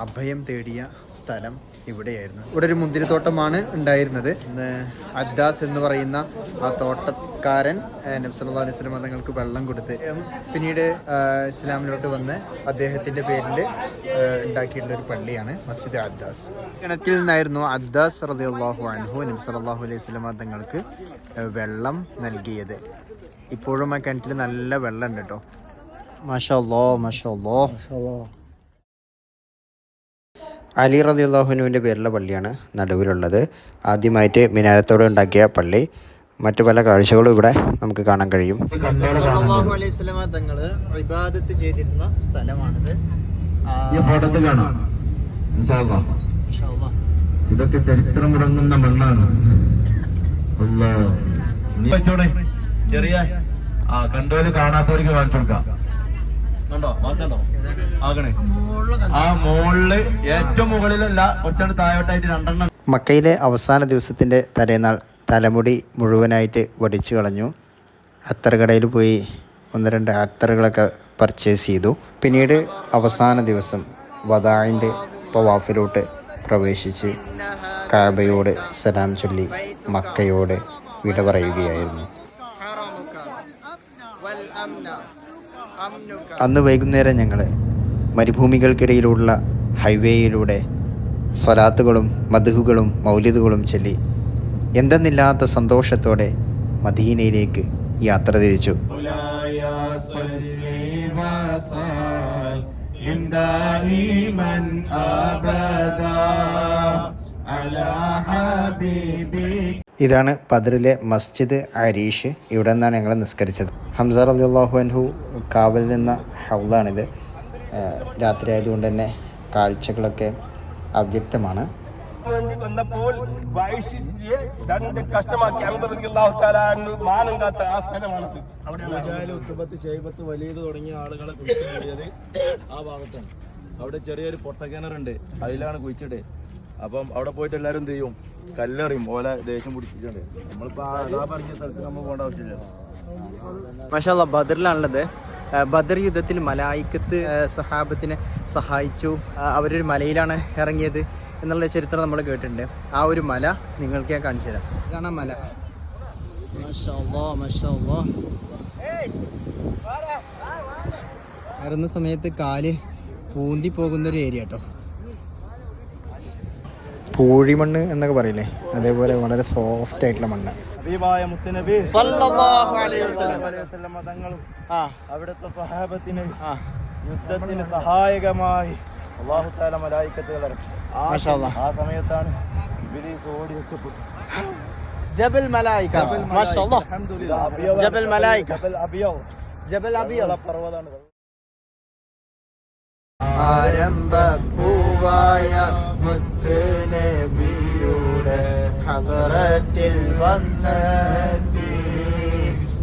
അഭയം തേടിയ സ്ഥലം ഇവിടെയായിരുന്നു. ഇവിടെ ഒരു മുന്തിരിത്തോട്ടമാണ് ഉണ്ടായിരുന്നത്. അദ്ദാസ് എന്ന് പറയുന്ന ആ തോട്ടക്കാരൻ നബി സല്ലല്ലാഹു അലൈഹി വസല്ലം തങ്ങൾക്ക് വെള്ളം കൊടുത്ത് പിന്നീട് ഇസ്ലാമിലോട്ട് വന്ന് അദ്ദേഹത്തിൻ്റെ പേരിൽ ഉണ്ടാക്കിയിട്ടുള്ള ഒരു പള്ളിയാണ് മസ്ജിദ് അദ്ദാസ്. കിണറ്റിൽ നിന്നായിരുന്നു അദ്ദാസ് റളിയല്ലാഹു അൻഹു നബി സല്ലല്ലാഹു അലൈഹി വസല്ലം തങ്ങൾക്ക് വെള്ളം നൽകിയത്. ഇപ്പോഴും ആ കിണറ്റിൽ നല്ല വെള്ളം ഉണ്ട് കേട്ടോ. മാഷാ അല്ലാഹ്, മാഷാ അല്ലാഹ്. അലി റളിയല്ലാഹുവിൻ്റെ പേരുള്ള പള്ളിയാണ് നടുവിലുള്ളത്. ആദ്യമായിട്ട് മിനാരത്തോടെ ഉണ്ടാക്കിയ പള്ളി. മറ്റു പല കാഴ്ചകളും ഇവിടെ നമുക്ക് കാണാൻ കഴിയും. സല്ലല്ലാഹു അലൈഹി വസല്ലം തങ്ങൾ ഇബാദത്ത് ചെയ്തിരുന്ന സ്ഥലമാണിത്. ഇതൊക്കെ ചരിത്രമുറങ്ങുന്ന മണ്ണാണ്. ചെറിയ കണ്ടോല് കാണാത്തവർക്ക് കാണിച്ചു കൊടുക്കാം. ആ മുകളില് ഏറ്റവും മുകളിലല്ല, കുറച്ചുകൂടെ താഴോട്ടായിട്ട് 2 മക്കയിലെ അവസാന ദിവസത്തിൻ്റെ തലേനാൾ തലമുടി മുഴുവനായിട്ട് വടിച്ചു കളഞ്ഞു. അത്തറുകടയിൽ പോയി 1-2 അത്തറുകളൊക്കെ പർച്ചേസ് ചെയ്തു. പിന്നീട് അവസാന ദിവസം വദാഇൻ്റെ തവാഫിലോട്ട് പ്രവേശിച്ച് കഅബയോട് സലാം ചൊല്ലി മക്കയോട് വിട പറയുകയായിരുന്നു. അന്ന് വൈകുന്നേരം ഞങ്ങൾ മരുഭൂമികൾക്കിടയിലുള്ള ഹൈവേയിലൂടെ സ്വലാത്തുകളും മദ്ഹുകളും മൗലിദുകളും ചൊല്ലി എന്തെന്നില്ലാത്ത സന്തോഷത്തോടെ മദീനയിലേക്ക് യാത്ര തിരിച്ചു. على حبيبك. ഇതാണ് ബദറിലെ മസ്ജിദ് അരീഷ്. ഇവിടെ നിന്നാണ് ഞങ്ങൾ നിസ്കരിച്ചത്. ഹംസ റളിയല്ലാഹു അൻഹു കാവൽ നിന്ന ഹൗളാണിത്. രാത്രി ആയതുകൊണ്ട് തന്നെ കാഴ്ചകളൊക്കെ അവ്യക്തമാണ്. വന്നപ്പോൾ വൈശിഷ്ട്യെ രണ്ട് കഷ്ടമാക്കി മാനം കാത്ത ആ സ്ഥലമാണത്. വലിയത് തുടങ്ങിയ ആളുകളെ കുഴിച്ചിടേണ്ടത് ആ ഭാഗത്താണ്. അവിടെ ചെറിയൊരു പൊട്ടക്കിണറുണ്ട്, അതിലാണ് കുഴിച്ചിട്ട്. അപ്പം അവിടെ പോയിട്ട് എല്ലാവരും എന്ത് ചെയ്യും, കല്ലെറിയും, ഓല ദേഷ്യം പിടിച്ചിട്ടുണ്ട്. നമ്മളിപ്പോ ആ പറഞ്ഞ സ്ഥലത്ത് നമ്മൾ പോകേണ്ട ആവശ്യമില്ല. മാഷാ അല്ലാഹ് ബദറിലാണുള്ളത്. ബദർ യുദ്ധത്തിൽ മലായിക്കത്ത് സഹാബത്തിനെ സഹായിച്ചു. അവരൊരു മലയിലാണ് ഇറങ്ങിയത് എന്നുള്ള ചരിത്രം നമ്മൾ കേട്ടിട്ടുണ്ട്. ആ ഒരു മല നിങ്ങൾക്ക് ഞാൻ കാണിച്ചു തരാം. ഇതാണ് ആ മല. മാഷാ അല്ലാഹ്, മാഷാ അല്ലാഹ്. കയറുന്ന സമയത്ത് കാല് പൂന്തി പോകുന്നൊരു ഏരിയ കേട്ടോ. പൂഴിമണ്ണ് എന്നൊക്കെ പറയില്ലേ, അതേപോലെ വളരെ സോഫ്റ്റ് ആയിട്ടുള്ള മണ്ണ്. ഹബീബായ മുത്തുനബി സല്ലല്ലാഹു അലൈഹി വസല്ലം തങ്ങളും അവിടുത്തെ സ്വഹാബത്തിന് യുദ്ധത്തിന് സഹായകമായി അല്ലാഹു തആല മലായിക്കത്തുകൾ ഇറക്കി. ആ സമയത്താണ് ഇബ്ലീസ് ഓടി വെച്ചപ്പോൾ ജബൽ മലായിക, മാഷാഅല്ലാഹ്, അൽഹംദുലില്ലാഹ്, ജബൽ മലായിക, ജബൽ അബിയ പർവ്വതമാണ്. ആരംഭപ്പൂവായ മുത്തുനബിയുടെ ഹദറത്തിൽ വന്നെത്തി,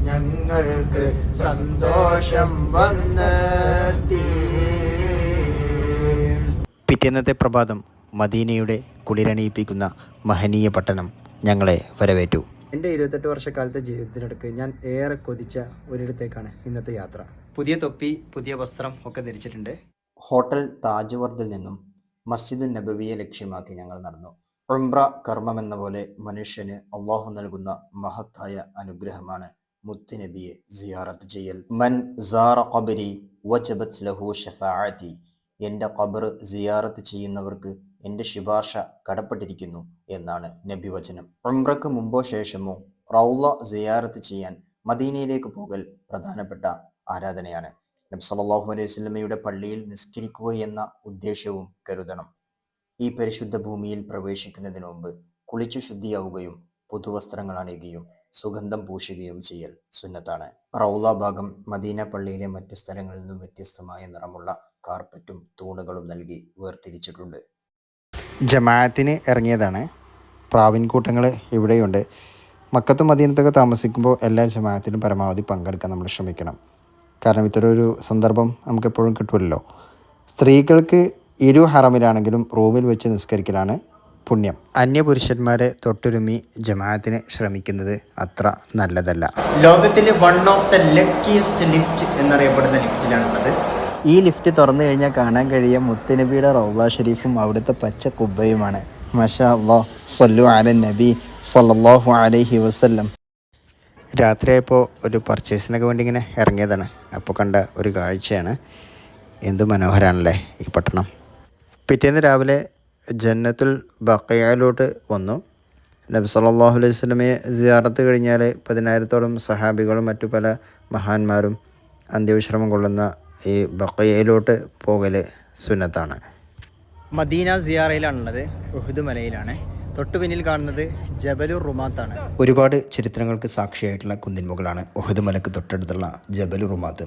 ഞങ്ങൾക്ക് സന്തോഷം വന്നെത്തി. പിറ്റേന്നത്തെ പ്രഭാതം മദീനയുടെ കുളിരണിയിപ്പിക്കുന്ന മഹനീയ പട്ടണം ഞങ്ങളെ വരവേറ്റു. എൻ്റെ 28 വർഷക്കാലത്തെ ജീവിതത്തിനിടയ്ക്ക് ഞാൻ ഏറെ കൊതിച്ച ഒരിടത്തേക്കാണ് ഇന്നത്തെ യാത്ര. പുതിയ തൊപ്പി, പുതിയ വസ്ത്രം ഒക്കെ ധരിച്ചിട്ടുണ്ട്. ഹോട്ടൽ താജ് വർഡിൽ നിന്നും മസ്ജിദ് നബവിയെ ലക്ഷ്യമാക്കി ഞങ്ങൾ നടന്നു. ഉംറ കർമ്മമെന്ന പോലെ മനുഷ്യന് അള്ളാഹു നൽകുന്ന മഹത്തായ അനുഗ്രഹമാണ് മുത്തുനബിയെ സിയാറത്ത് ചെയ്യൽ. മൻ സാറ ഖബരി വജബത് ലഹു ശഫാഅതി. എൻ്റെ ഖബർ സിയാറത്ത് ചെയ്യുന്നവർക്ക് എൻ്റെ ശുപാർശ കടപ്പെട്ടിരിക്കുന്നു എന്നാണ് നബി വചനം. ഉംറക്ക് മുമ്പോ ശേഷമോ റൗള സിയാറത്ത് ചെയ്യാൻ മദീനയിലേക്ക് പോകൽ പ്രധാനപ്പെട്ട ആരാധനയാണ്. നബി സല്ലല്ലാഹു അലൈഹി വസല്ലമയുടെ പള്ളിയിൽ നിസ്കരിക്കുക എന്ന ഉദ്ദേശവും കരുതണം. ഈ പരിശുദ്ധ ഭൂമിയിൽ പ്രവേശിക്കുന്നതിന് മുമ്പ് കുളിച്ചു ശുദ്ധിയാവുകയും പുതുവസ്ത്രങ്ങൾ അണിയുകയും സുഗന്ധം പൂശുകയും ചെയ്യൽ സുന്നത്താണ്. റൗള ഭാഗം മദീന പള്ളിയിലെ മറ്റു സ്ഥലങ്ങളിൽ നിന്നും വ്യത്യസ്തമായ നിറമുള്ള കാർപ്പറ്റും തൂണുകളും നൽകി വേർതിരിച്ചിട്ടുണ്ട്. ജമാഅത്തിന് ഇറങ്ങിയതാണ്. പ്രാവിൻകൂട്ടങ്ങൾ ഇവിടെയുണ്ട്. മക്കത്തും മദീനത്തൊക്കെ താമസിക്കുമ്പോൾ എല്ലാ ജമാഅത്തിലും പരമാവധി പങ്കെടുക്കാൻ നമ്മൾ ശ്രമിക്കണം. കാരണം ഇത്തരമൊരു സന്ദർഭം നമുക്കെപ്പോഴും കിട്ടുമല്ലോ. സ്ത്രീകൾക്ക് ഇരു ഹറമിലാണെങ്കിലും റൂമിൽ വെച്ച് നിസ്കരിക്കലാണ് പുണ്യം. അന്യപുരുഷന്മാരെ തൊട്ടുരുമി ജമാഅത്തിന് ശ്രമിക്കുന്നത് അത്ര നല്ലതല്ല. ലോകത്തിലെ one of the luckiest lift എന്നറിയപ്പെടുന്ന ലിഫ്റ്റിലാണുള്ളത്. ഈ ലിഫ്റ്റ് തുറന്നു കഴിഞ്ഞാൽ കാണാൻ കഴിയുക മുത്തുനബിയുടെ റൗള ഷരീഫും അവിടുത്തെ പച്ച കുബ്ബയുമാണ്. മാഷാ അല്ലാഹ്, സ്വല്ലു അലൻ നബി സല്ലല്ലാഹു അലൈഹി വസല്ലം. രാത്രിയായപ്പോൾ ഒരു പർച്ചേസിനൊക്കെ വേണ്ടി ഇങ്ങനെ ഇറങ്ങിയതാണ്. അപ്പോൾ കണ്ട ഒരു കാഴ്ചയാണ്. എന്ത് മനോഹരമാണല്ലേ ഈ പട്ടണം. പിറ്റേന്ന് രാവിലെ ജന്നത്തുൽ ബഖീഅയിലോട്ട് വന്നു. നബി സല്ലല്ലാഹു അലൈഹി വസല്ലമയെ സിയാറത്ത് കഴിഞ്ഞാൽ 10,000-ഓളം സഹാബികളും മറ്റു പല മഹാന്മാരും അന്ത്യവിശ്രമം കൊള്ളുന്ന ഈ ബഖീഅയിലോട്ട് പോകൽ സുന്നത്താണ്. മദീന സിയാറയിലാണുള്ളത്. ഉഹുദ് മലയിലാണ്. തൊട്ടു പിന്നിൽ കാണുന്നത് ജബലുർ റുമാത്താണ്. ഒരുപാട് ചരിത്രങ്ങൾക്ക് സാക്ഷിയായിട്ടുള്ള കുന്നിൻമുകളാണ് ഉഹുദ് മലക്ക് തൊട്ടടുത്തുള്ള ജബലുർ റുമാത്ത്.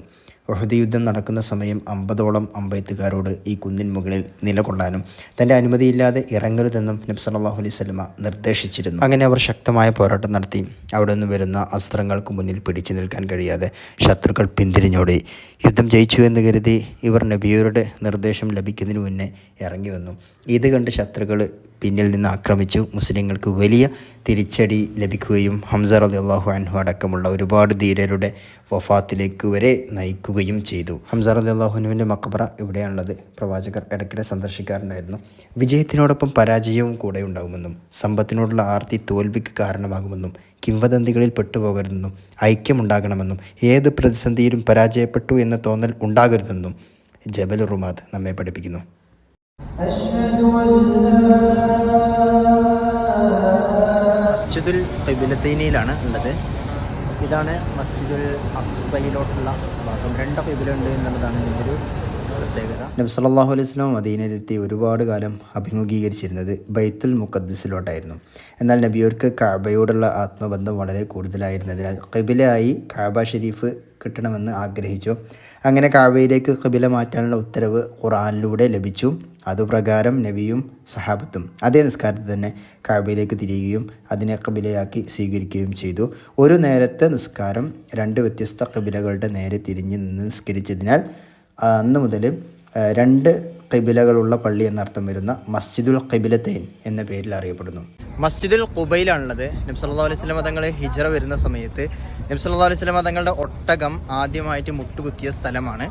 ഉഹുദ് യുദ്ധം നടക്കുന്ന സമയം 50ഓളം അമ്പെയ്ത്തുകാരോട് ഈ കുന്നിൻ മുകളിൽ നിലകൊള്ളാനും തൻ്റെ അനുമതിയില്ലാതെ ഇറങ്ങരുതെന്നും നബി സല്ലല്ലാഹു അലൈഹി വസല്ലമ നിർദ്ദേശിച്ചിരുന്നു. അങ്ങനെ അവർ ശക്തമായ പോരാട്ടം നടത്തി. അവിടെ നിന്ന് വരുന്ന അസ്ത്രങ്ങൾക്ക് മുന്നിൽ പിടിച്ചു നിൽക്കാൻ കഴിയാതെ ശത്രുക്കൾ പിന്തിരിഞ്ഞോടി. യുദ്ധം ജയിച്ചു എന്ന് കരുതി ഇവർ നബിയുടെ നിർദ്ദേശം ലഭിക്കുന്നതിന് മുന്നേ ഇറങ്ങി വന്നു. ഇത് കണ്ട് ശത്രുക്കൾ പിന്നിൽ നിന്ന് ആക്രമിച്ചു. മുസ്ലിങ്ങൾക്ക് വലിയ തിരിച്ചടി ലഭിക്കുകയും ഹംസ റളിയല്ലാഹു അൻഹു അടക്കമുള്ള ഒരുപാട് ധീരരുടെ വഫാത്തിലേക്ക് വരെ നയിക്കുകയും ചെയ്തു. ഹംസ റളിയല്ലാഹു അൻഹുവിൻ്റെ മഖബറ ഇവിടെയാണുള്ളത്. പ്രവാചകർ ഇടയ്ക്കിടെ സന്ദർശിക്കാറുണ്ടായിരുന്നു. വിജയത്തിനോടൊപ്പം പരാജയവും കൂടെ ഉണ്ടാകുമെന്നും സമ്പത്തിനോടുള്ള ആർത്തി തോൽവിക്ക് കാരണമാകുമെന്നും കിംവദന്തികളിൽ പെട്ടുപോകരുതെന്നും ഐക്യമുണ്ടാകണമെന്നും ഏത് പ്രതിസന്ധിയിലും പരാജയപ്പെട്ടു എന്ന തോന്നൽ ഉണ്ടാകരുതെന്നും ജബലുർ റുമാത്ത് നമ്മെ പഠിപ്പിക്കുന്നു. മസ്ജിദുൽ ഖിബ്ലത്തൈനിലാണ് ഉള്ളത്. ഇതാണ് മസ്ജിദുൽ അഖ്സയിലോട്ടുള്ള ഭാഗം. 2 ഖിബ്ല ഉണ്ട് എന്നുള്ളതാണ് ഇതിൻ്റെ ഒരു പ്രത്യേകത. നബി സല്ലല്ലാഹു അലൈഹി വസല്ലം മദീനയിലെത്തി ഒരുപാട് കാലം അഭിമുഖീകരിച്ചിരുന്നത് ബൈത്തുൽ മുഖദ്ദസിലോട്ടായിരുന്നു. എന്നാൽ നബിയോർക്ക് കഅബയോടുള്ള ആത്മബന്ധം വളരെ കൂടുതലായിരുന്നതിനാൽ ഖിബിലയായി കഅബ ഷരീഫ് കിട്ടണമെന്ന് ആഗ്രഹിച്ചു. അങ്ങനെ കഅബയിലേക്ക് ഖിബില മാറ്റാനുള്ള ഉത്തരവ് ഖുർആനിലൂടെ ലഭിച്ചു. അതുപ്രകാരം നബിയും സഹാബത്തും അതേ നിസ്കാരത്തിൽ തന്നെ കഅബയിലേക്ക് തിരിയുകയും അതിനെ ഖിബിലയാക്കി സ്വീകരിക്കുകയും ചെയ്തു. ഒരു നേരത്തെ നിസ്കാരം 2 വ്യത്യസ്ത ഖിബിലകളുടെ നേരെ തിരിഞ്ഞ് നിന്ന് നിസ്കരിച്ചതിനാൽ അന്ന് മുതൽ 2 ഖിബിലകളുള്ള പള്ളി എന്നർത്ഥം വരുന്ന മസ്ജിദുൽ ഖിബിലത്തൈൻ എന്ന പേരിൽ അറിയപ്പെടുന്നു. മസ്ജിദുൽ ഖുബയിലാണുള്ളത്. നബി സല്ലല്ലാഹു അലൈഹി വസല്ലം തങ്ങൾ ഹിജ്റ വരുന്ന സമയത്ത് നബി സല്ലല്ലാഹു അലൈഹി വസല്ലം തങ്ങളുടെ ഒട്ടകം ആദ്യമായിട്ട് മുട്ടുകുത്തിയ സ്ഥലമാണ്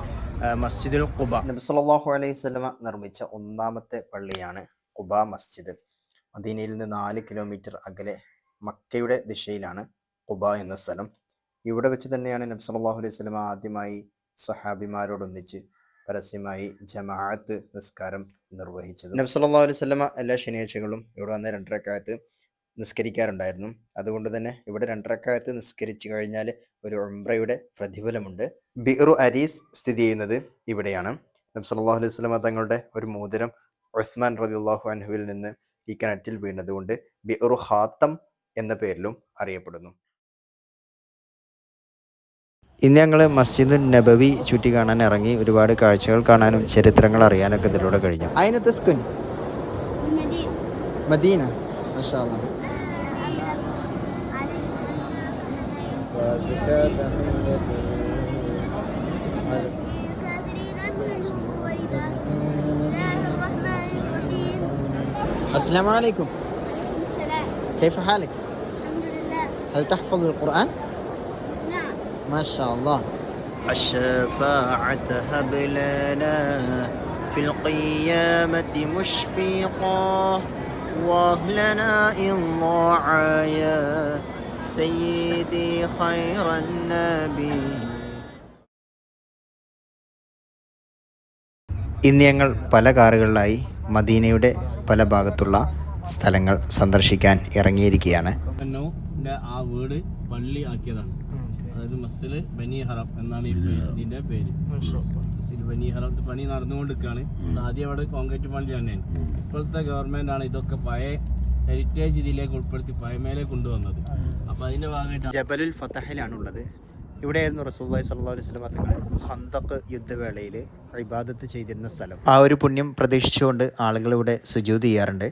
മസ്ജിദുൽ ഖുബ. നബി സല്ലല്ലാഹു അലൈഹി വസല്ലം നിർമ്മിച്ച 1ാമത്തെ പള്ളിയാണ് ഖുബ മസ്ജിദ്. മദീനയിൽ നിന്ന് 4 കിലോമീറ്റർ അകലെ മക്കയുടെ ദിശയിലാണ് ഖുബ എന്ന സ്ഥലം. ഇവിടെ വെച്ച് തന്നെയാണ് നബി സല്ലല്ലാഹു അലൈഹി വസല്ലം ആദ്യമായി സഹാബിമാരോടൊന്നിച്ച് പരസ്യമായി ജമാഅത്ത് നിസ്കാരം നിർവഹിച്ചത്. നബി സല്ലല്ലാഹു അലൈഹി വസല്ലം എല്ലാ ശനിയാഴ്ചകളും ഇവിടെ വന്ന് 2 റക്അത്ത് നിസ്കരിക്കാറുണ്ടായിരുന്നു. അതുകൊണ്ട് തന്നെ ഇവിടെ 2 റക്അത്ത് നിസ്കരിച്ചു കഴിഞ്ഞാൽ ഒരു ഉംറയുടെ പ്രതിഫലമുണ്ട്. ബിഅ്റു അരീസ് സ്ഥിതി ചെയ്യുന്നത് ഇവിടെയാണ്. നബി സല്ലല്ലാഹു അലൈഹി വസല്ലം തങ്ങളുടെ ഒരു മോതിരം ഉസ്മാൻ റളിയല്ലാഹു അൻഹുവിൽ നിന്ന് ഈ കിണറ്റിൽ വീണതുകൊണ്ട് ബിഅ്റു ഖാത്തം എന്ന പേരിലും അറിയപ്പെടുന്നു. ഇന്ന് ഞങ്ങൾ മസ്ജിദ് നബവി ചുറ്റി കാണാൻ ഇറങ്ങി. ഒരുപാട് കാഴ്ചകൾ കാണാനും ചരിത്രങ്ങൾ അറിയാനൊക്കെ ഇതിലൂടെ കഴിഞ്ഞു. അയിന തസ്കുൻ മദീന മാഷാ അല്ലാഹ്. السلام عليكم. السلام. كيف حالك؟ الحمد لله. هل تحفظ القرآن؟ نعم. ما شاء الله. الشفاعة هب لنا في القيامة مشفقا واهلنا إن ضاع يا سيدي خير النبي. ഇന്ന് ഞങ്ങൾ പല കാറുകളിലായി മദീനയുടെ പല ഭാഗത്തുള്ള സ്ഥലങ്ങൾ സന്ദർശിക്കാൻ ഇറങ്ങിയിരിക്കുകയാണ്. ആ വീട് പള്ളി ആക്കിയതാണ്. അതായത് മസ്ജിദ് ബനി ഹറം എന്നാണ് ഇതിന്റെ പേര്. മസ്ജിദ് ബനി ഹറം പണി നടന്നുകൊണ്ടിരിക്കുകയാണ്. ആദ്യം അവിടെ കോൺക്രീറ്റ് പള്ളി തന്നെയാണ്. ഇപ്പോഴത്തെ ഗവൺമെന്റ് ആണ് ഇതൊക്കെ പഴയ ഹെറിറ്റേജ് ഇതിലേക്ക് ഉൾപ്പെടുത്തി പഴമേലെ കൊണ്ടുവന്നത്. അപ്പൊ അതിന്റെ ഭാഗമായിട്ട് ജബലുൽ ഫതഹിലാണുള്ളത്. ഇവിടെയായിരുന്നു റസൂലുള്ളാഹി സ്വല്ലല്ലാഹു അലൈഹി വസല്ലം തങ്ങൾ ഖന്തഖ് യുദ്ധവേളയിൽ ഇബാദത്ത് ചെയ്തിരുന്ന സ്ഥലം. ആ ഒരു പുണ്യം പ്രതീക്ഷിച്ചുകൊണ്ട് ആളുകൾ ഇവിടെ സുജൂദ് ചെയ്യാറുണ്ട്.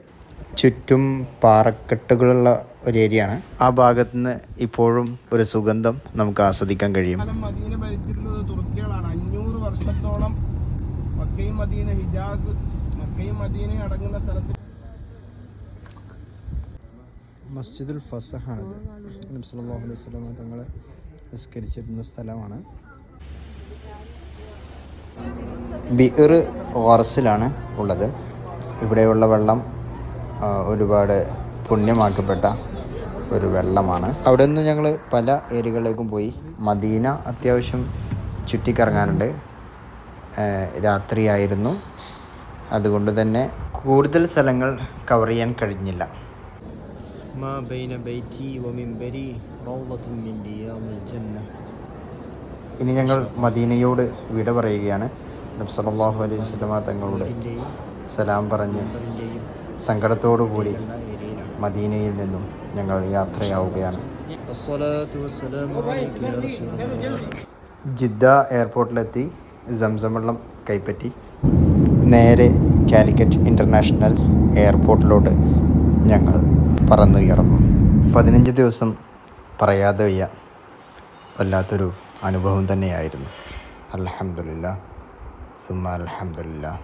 ചുറ്റും പാറക്കെട്ടുകളുള്ള ഒരു ഏരിയയാണ്. ആ ഭാഗത്ത് നിന്ന് ഇപ്പോഴും ഒരു സുഗന്ധം നമുക്ക് ആസ്വദിക്കാൻ കഴിയും. മദീന ഭരിച്ചിരുന്നത് തുർക്കികളാണ്. 500 വർഷത്തോളം മക്കയും മദീന ഹിജാസ് മക്കയും മദീനയും അടങ്ങുന്ന സ്ഥലത്ത് മസ്ജിദുൽ ഫസഹാണിത്. നബി സല്ലല്ലാഹു അലൈഹി വസല്ലം തങ്ങൾ നിസ്കരിച്ചിരുന്ന സ്ഥലമാണ്. ബിഅ്ർ ഖർസിലാണ് ഉള്ളത്. ഇവിടെയുള്ള വെള്ളം ഒരുപാട് പുണ്യമാക്കപ്പെട്ട ഒരു വെള്ളമാണ്. അവിടെ നിന്ന് ഞങ്ങൾ പല ഏരിയകളിലേക്കും പോയി. മദീന അത്യാവശ്യം ചുറ്റിക്കറങ്ങാനുണ്ട്. രാത്രിയായിരുന്നു, അതുകൊണ്ട് തന്നെ കൂടുതൽ സ്ഥലങ്ങൾ കവർ ചെയ്യാൻ കഴിഞ്ഞില്ല. ഇനി ഞങ്ങൾ മദീനയോട് വിട പറയുകയാണ്. നബി സല്ലല്ലാഹു അലൈഹി വസല്ലം തങ്ങളോട് സലാം പറഞ്ഞ് സങ്കടത്തോടു കൂടി മദീനയിൽ നിന്നും ഞങ്ങൾ യാത്രയാവുകയാണ്. ജിദ്ദ എയർപോർട്ടിലെത്തി സംസം വെള്ളം കൈപ്പറ്റി നേരെ കാലിക്കറ്റ് ഇൻ്റർനാഷണൽ എയർപോർട്ടിലോട്ട് ഞങ്ങൾ പറന്നുയർന്നു. 15 ദിവസം പറയാതെ വയ്യ, വല്ലാത്തൊരു അനുഭവം തന്നെയായിരുന്നു. അൽഹംദുലില്ലാഹ് സുമ്മ അൽഹംദുലില്ലാഹ്.